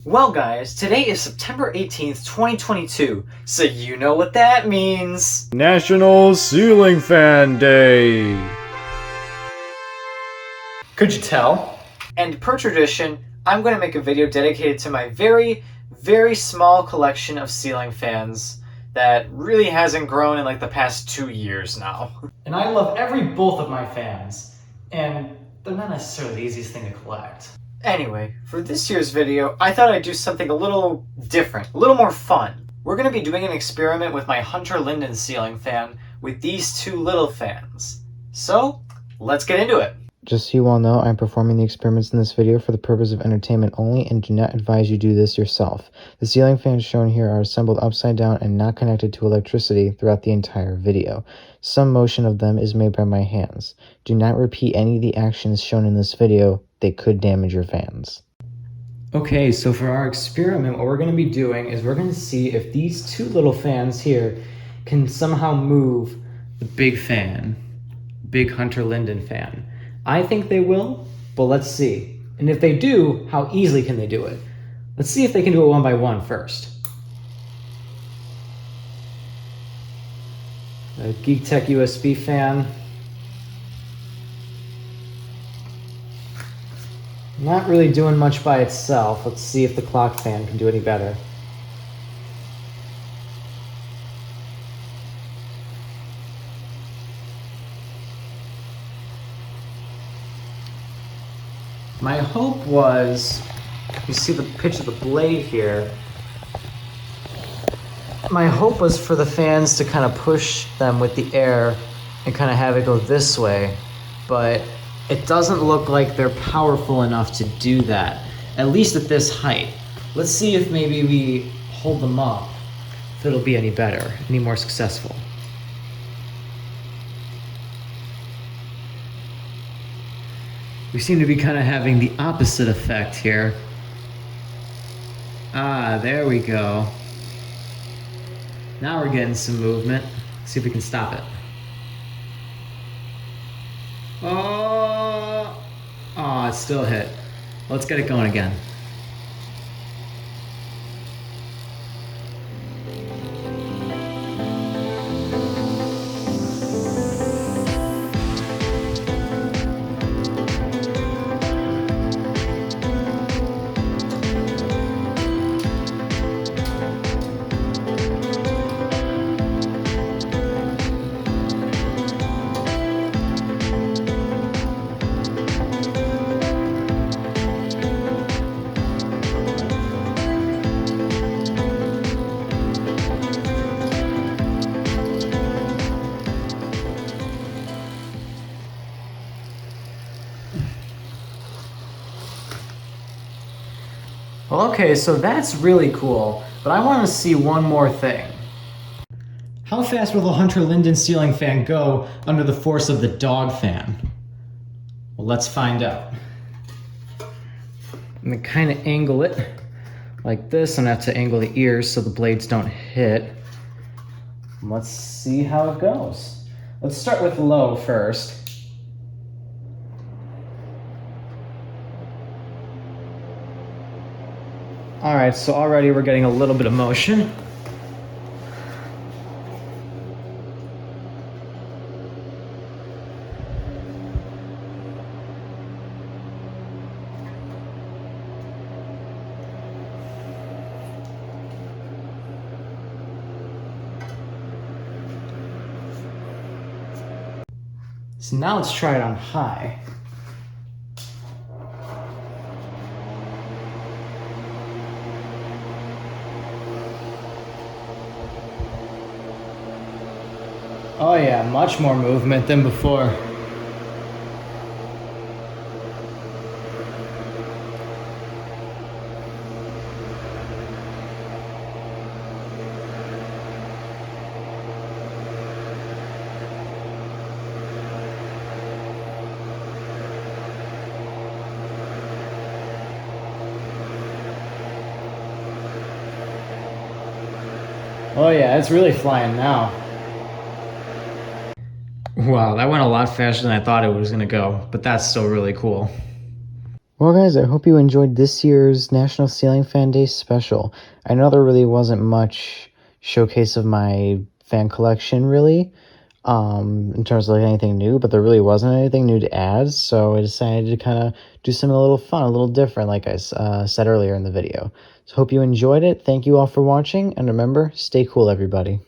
Well guys, today is September 18th, 2022, so you know what that means. National Ceiling Fan Day! Could you tell? And per tradition, I'm going to make a video dedicated to my very, very small collection of ceiling fans that really hasn't grown in like the past 2 years now. And I love every bolt of my fans, and they're not necessarily the easiest thing to collect. Anyway, for this year's video, I thought I'd do something a little different, a little more fun. We're going to be doing an experiment with my Hunter Linden ceiling fan with these two little fans. So, let's get into it. Just so you all know, I'm performing the experiments in this video for the purpose of entertainment only and do not advise you do this yourself. The ceiling fans shown here are assembled upside down and not connected to electricity throughout the entire video. Some motion of them is made by my hands. Do not repeat any of the actions shown in this video. They could damage your fans. Okay, so for our experiment, what we're going to be doing is we're going to see if these two little fans here can somehow move the big fan, big Hunter Linden fan. I think they will, but let's see. And if they do, how easily can they do it? Let's see if they can do it one by one first. A Geek Tech USB fan. Not really doing much by itself. Let's see if the clock fan can do any better. My hope was, you see the pitch of the blade here, my hope was for the fans to kind of push them with the air and kind of have it go this way, but it doesn't look like they're powerful enough to do that, at least at this height. Let's see if maybe we hold them up, if it'll be any better, any more successful. We seem to be kind of having the opposite effect here. Ah, there we go. Now we're getting some movement. See if we can stop it. Oh, it still hit. Let's get it going again. Well, okay, so that's really cool, but I want to see one more thing. How fast will the Hunter Linden ceiling fan go under the force of the dog fan? Well, let's find out. I'm going to kind of angle it like this. I'm going to have to angle the ears so the blades don't hit. Let's see how it goes. Let's start with low first. All right, so already we're getting a little bit of motion. So now let's try it on high. Oh yeah, much more movement than before. Oh yeah, it's really flying now. Wow, that went a lot faster than I thought it was gonna go, but that's still really cool. Well, guys, I hope you enjoyed this year's National Ceiling Fan Day special. I know there really wasn't much showcase of my fan collection, really, in terms of like anything new, but there really wasn't anything new to add, so I decided to kind of do something a little fun, a little different, like I said earlier in the video. So hope you enjoyed it. Thank you all for watching, and remember, stay cool, everybody.